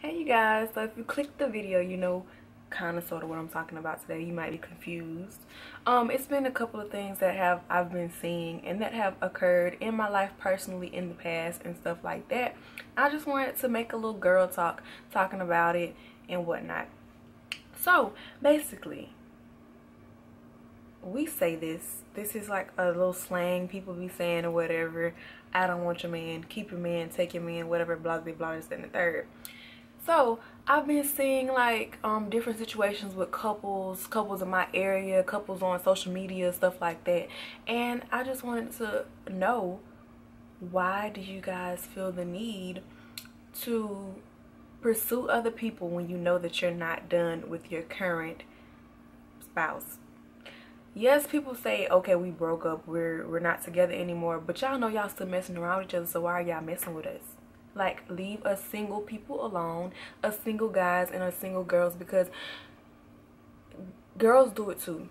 Hey you guys, so if you clicked the video, you know kind of sort of what I'm talking about today. You might be confused. It's been a couple of things that I've been seeing and that have occurred in my life personally in the past and stuff like that. I just wanted to make a little girl talking about it and whatnot. So basically, we say this is like a little slang people be saying or whatever. I don't want your man, keep your man, take your man, whatever, blah blah blah, this and the third. So I've been seeing like different situations with couples in my area, couples on social media, stuff like that, and I just wanted to know, why do you guys feel the need to pursue other people when you know that you're not done with your current spouse? Yes, people say, okay, we broke up, we're not together anymore, but y'all know y'all still messing around with each other, so why are y'all messing with us? Like, leave us single people alone, us single guys and us single girls, because girls do it too.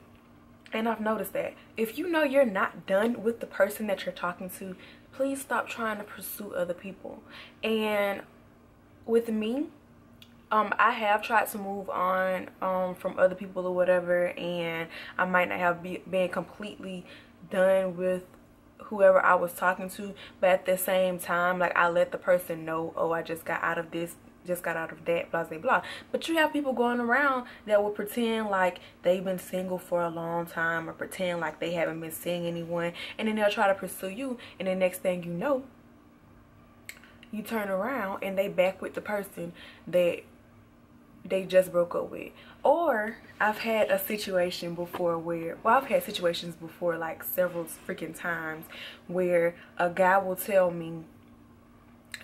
And I've noticed that if you know you're not done with the person that you're talking to, please stop trying to pursue other people. And with me, I have tried to move on from other people or whatever, and I might not have been completely done with whoever I was talking to, but at the same time, like, I let the person know, oh, I just got out of this, just got out of that, blah blah blah. But you have people going around that will pretend like they've been single for a long time, or pretend like they haven't been seeing anyone, and then they'll try to pursue you, and the next thing you know, you turn around and they back with the person that they just broke up with. Or I've had a situation before where, well, I've had situations before, like several freaking times, where a guy will tell me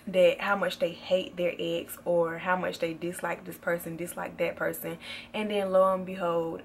that how much they hate their ex, or how much they dislike this person, dislike that person, and then lo and behold,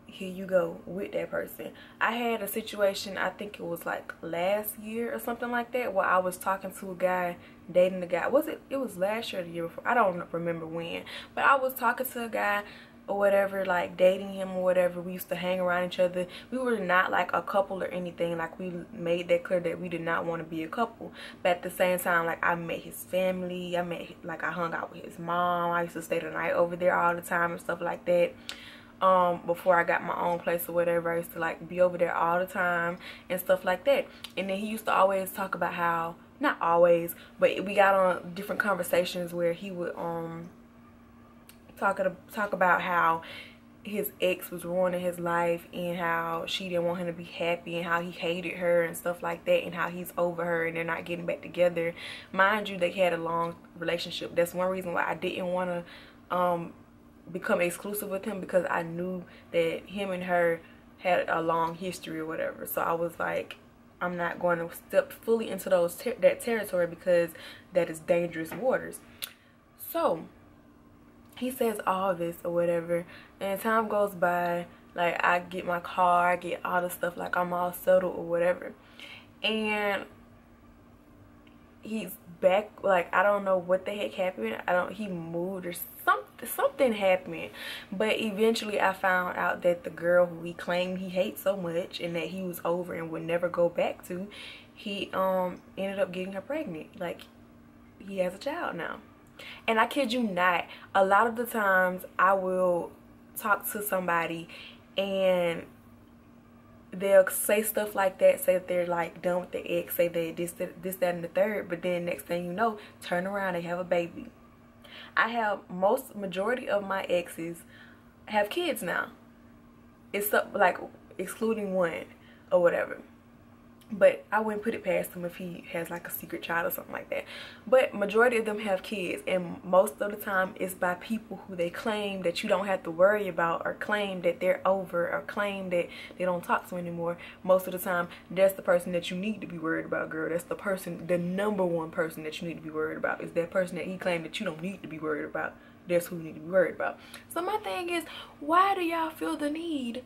here you go with that person. I had a situation, I think it was like last year or something like that, where I was talking to a guy, dating the guy. It was last year or the year before, I don't remember when, but I was talking to a guy or whatever, like dating him or whatever. We used to hang around each other. We were not like a couple or anything, like we made that clear that we did not want to be a couple. But at the same time, like, I met his family, I hung out with his mom, I used to stay the night over there all the time and stuff like that. Before I got my own place or whatever, I used to like be over there all the time and stuff like that. And then he used to always talk about how, not always, but we got on different conversations where he would talk about how his ex was ruining his life, and how she didn't want him to be happy, and how he hated her and stuff like that, and how he's over her and they're not getting back together. Mind you, they had a long relationship. That's one reason why I didn't want to become exclusive with him, because I knew that him and her had a long history or whatever. So I was like, I'm not going to step fully into that territory, because that is dangerous waters. So he says all this or whatever, and time goes by, like, I get my car, I get all the stuff, like I'm all settled or whatever, and he's back. Like, I don't know what the heck happened. He moved or something happened, but eventually I found out that the girl who he claimed he hates so much and that he was over and would never go back to, he ended up getting her pregnant. Like, he has a child now. And I kid you not, a lot of the times I will talk to somebody and they'll say stuff like that, say that they're like done with the ex, say that this, that, and the third, but then next thing you know, turn around, they have a baby. I have majority of my exes have kids now. It's like excluding one or whatever. But I wouldn't put it past him if he has like a secret child or something like that. But majority of them have kids, and most of the time it's by people who they claim that you don't have to worry about, or claim that they're over, or claim that they don't talk to anymore. Most of the time, that's the person that you need to be worried about, girl. That's the person, the number one person that you need to be worried about, is that person that he claimed that you don't need to be worried about. That's who you need to be worried about. So my thing is, why do y'all feel the need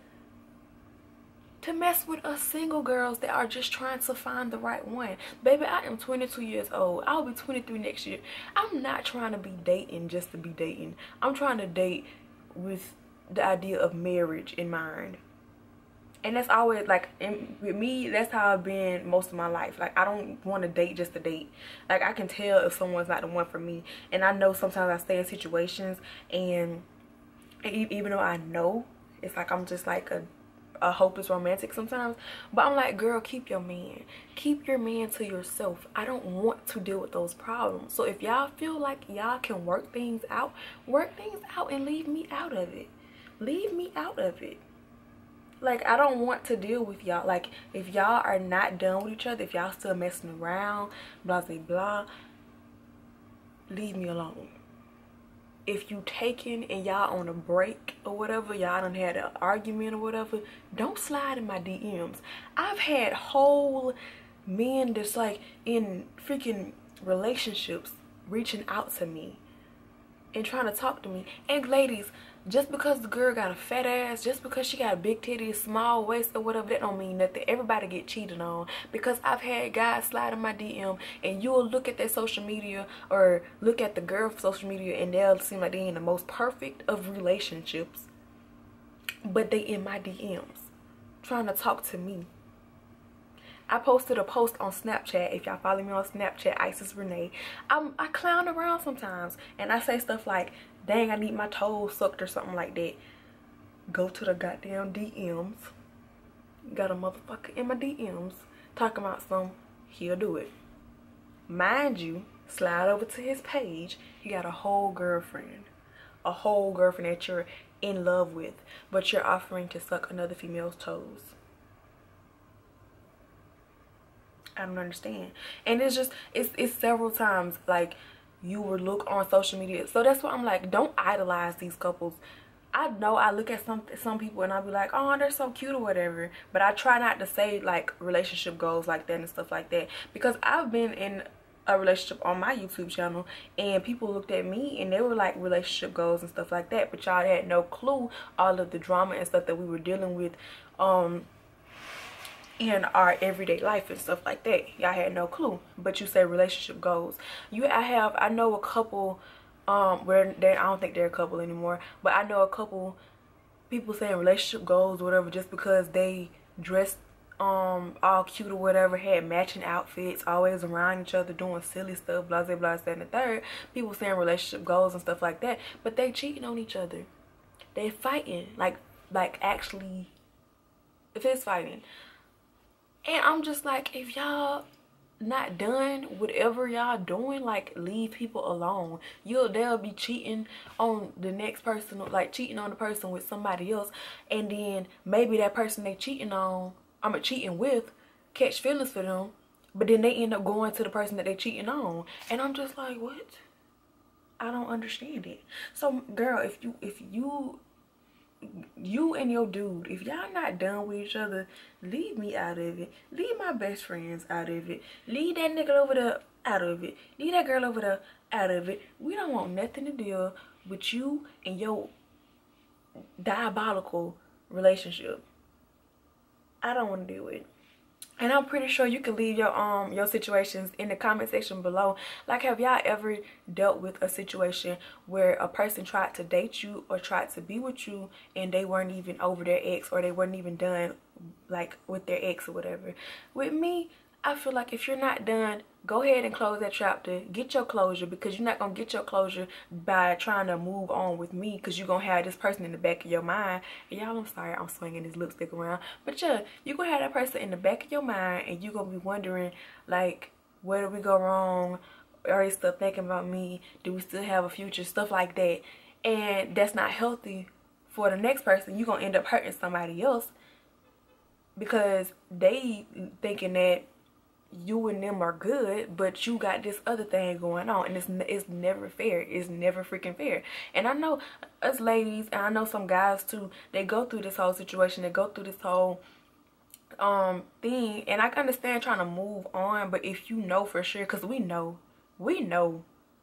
to mess with us single girls that are just trying to find the right one? Baby, I am 22 years old. I'll be 23 next year. I'm not trying to be dating just to be dating. I'm trying to date with the idea of marriage in mind. And that's always like, with me, that's how I've been most of my life. Like, I don't want to date just to date. Like, I can tell if someone's not the one for me. And I know sometimes I stay in situations, and even though I know, it's like I'm just like a hopeless romantic sometimes, but I'm like, girl, keep your man. Keep your man to yourself. I don't want to deal with those problems. So if y'all feel like y'all can work things out and leave me out of it. Leave me out of it. Like, I don't want to deal with y'all. Like, if y'all are not done with each other, if y'all still messing around, blah blah blah, leave me alone. If you taking and y'all on a break or whatever, y'all done had an argument or whatever, don't slide in my DMs. I've had whole men that's like in freaking relationships reaching out to me and trying to talk to me. And ladies, just because the girl got a fat ass, just because she got a big titty, small waist or whatever, that don't mean nothing. Everybody get cheated on. Because I've had guys slide in my DM, and you'll look at their social media or look at the girl's social media, and they'll seem like they in the most perfect of relationships, but they in my DMs trying to talk to me. I posted a post on Snapchat. If y'all follow me on Snapchat, iysisRenee, I clown around sometimes, and I say stuff like, dang, I need my toes sucked or something like that. Go to the goddamn DMs. Got a motherfucker in my DMs talking about some, he'll do it. Mind you, slide over to his page, he got a whole girlfriend. A whole girlfriend that you're in love with, but you're offering to suck another female's toes. I don't understand. And it's just, it's several times, like, you would look on social media. So that's why I'm like, don't idolize these couples. I know I look at some people and I'll be like, oh, they're so cute or whatever, but I try not to say like relationship goals like that and stuff like that, because I've been in a relationship on my YouTube channel, and people looked at me and they were like relationship goals and stuff like that, but y'all had no clue all of the drama and stuff that we were dealing with in our everyday life and stuff like that. Y'all had no clue, but you say relationship goals. I know a couple where I don't think they're a couple anymore, but I know a couple people saying relationship goals or whatever just because they dressed all cute or whatever, had matching outfits, always around each other doing silly stuff, blah blah blah, that and the third. People saying relationship goals and stuff like that, but they cheating on each other. They fighting, like actually fist fighting. And I'm just like, if y'all not done whatever y'all doing, like, leave people alone. They'll be cheating on the next person, like cheating on the person with somebody else, and then maybe that person they cheating with catch feelings for them, but then they end up going to the person that they cheating on. And I'm just like, what? I don't understand it. So girl, if you and your dude, if y'all not done with each other, leave me out of it. Leave my best friends out of it. Leave that nigga over there out of it. Leave that girl over there out of it. We don't want nothing to deal with you and your diabolical relationship. I don't want to deal with it. And I'm pretty sure you can leave your situations in the comment section below. Like, have y'all ever dealt with a situation where a person tried to date you or tried to be with you and they weren't even over their ex, or they weren't even done like with their ex or whatever? With me, I feel like if you're not done, go ahead and close that chapter. Get your closure, because you're not going to get your closure by trying to move on with me, because you're going to have this person in the back of your mind. And y'all, I'm sorry, I'm swinging this lipstick around. But yeah, you're going to have that person in the back of your mind, and you're going to be wondering, like, where did we go wrong? Are they still thinking about me? Do we still have a future? Stuff like that. And that's not healthy for the next person. You're going to end up hurting somebody else because they thinking that you and them are good, but you got this other thing going on, and it's never fair. It's never freaking fair. And I know us ladies, and I know some guys too, they go through this whole situation, they go through this whole thing, and I understand trying to move on, but if you know for sure, because we know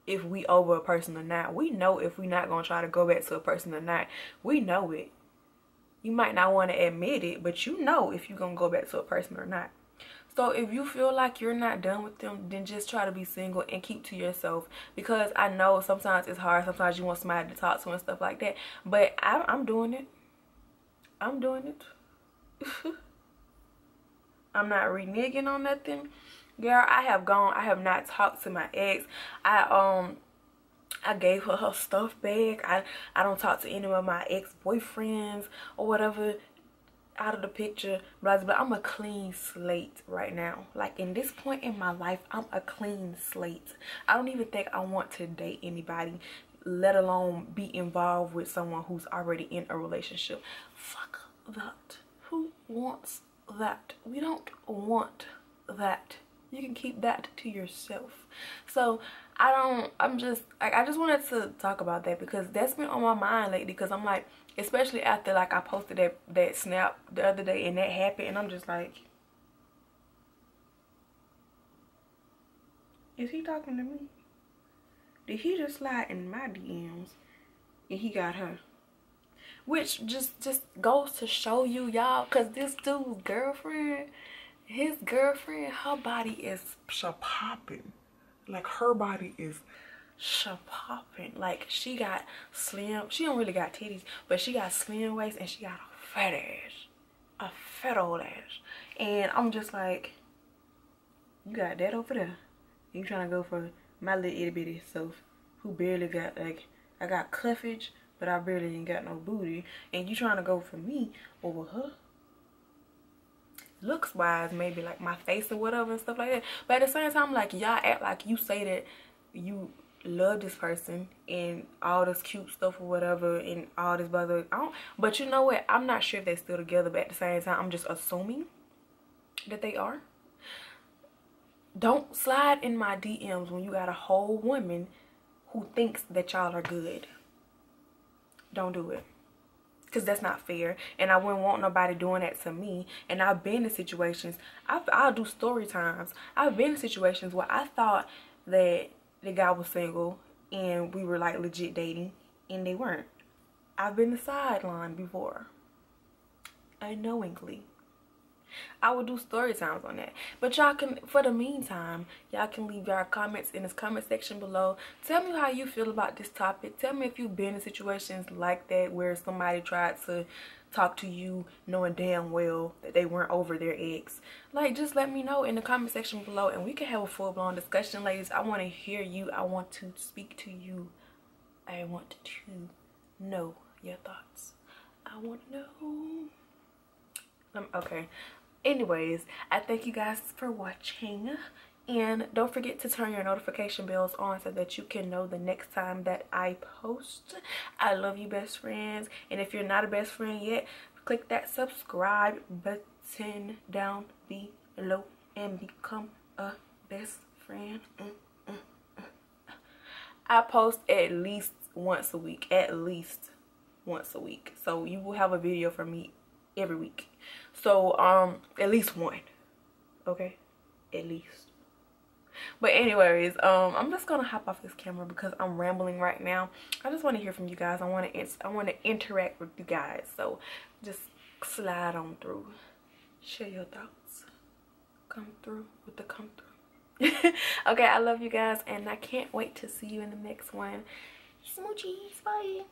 if we over a person or not. We know if we not gonna try to go back to a person or not. We know it. You might not want to admit it, but you know if you're gonna go back to a person or not. So if you feel like you're not done with them, then just try to be single and keep to yourself. Because I know sometimes it's hard. Sometimes you want somebody to talk to and stuff like that. But I'm doing it. I'm doing it. I'm not reneging on nothing. Girl, I have not talked to my ex. I gave her stuff back. I don't talk to any of my ex-boyfriends or whatever out of the picture. But I'm a clean slate right now. Like, in this point in my life, I'm a clean slate. I don't even think I want to date anybody, let alone be involved with someone who's already in a relationship. Fuck that. Who wants that? We don't want that. You can keep that to yourself. So I just wanted to talk about that because that's been on my mind lately. Because I'm like, especially after like I posted that snap the other day and that happened, and I'm just like, is he talking to me? Did he just slide in my DMs and he got her? Which just goes to show you, y'all, because this dude's girlfriend, his girlfriend, her body is popping. Like, her body is popping. Like, she got slim, she don't really got titties, but she got slim waist and she got a fat ass, a fat old ass. And I'm just like, you got that over there, you trying to go for my little itty bitty self who barely got, like, I got cuffage but I barely ain't got no booty, and you trying to go for me over her? Looks wise, maybe like my face or whatever and stuff like that. But at the same time, like, y'all act like you say that you love this person and all this cute stuff or whatever and all this bother. But you know what? I'm not sure if they're still together, but at the same time, I'm just assuming that they are. Don't slide in my DMs when you got a whole woman who thinks that y'all are good. Don't do it. Because that's not fair, and I wouldn't want nobody doing that to me. And I've been in situations, I'll do story times. I've been in situations where I thought that the guy was single and we were like legit dating, and they weren't. I've been the sideline before, unknowingly. I would do story times on that. But y'all can, for the meantime, y'all can leave your comments in this comment section below. Tell me how you feel about this topic. Tell me if you've been in situations like that where somebody tried to talk to you knowing damn well that they weren't over their ex. Like, just let me know in the comment section below and we can have a full-blown discussion, ladies. I want to hear you. I want to speak to you. I want to know your thoughts. I want to know. Okay. Anyways, I thank you guys for watching, and don't forget to turn your notification bells on so that you can know the next time that I post. I love you, best friends, and if you're not a best friend yet, click that subscribe button down below and become a best friend. I post at least once a week, so you will have a video from me every week. So at least one, okay, at least. But anyways, I'm just gonna hop off this camera because I'm rambling right now. I just want to hear from you guys. I want to interact with you guys, so just slide on through, share your thoughts, come through with the come through. Okay, I love you guys and I can't wait to see you in the next one. Smoochies, bye.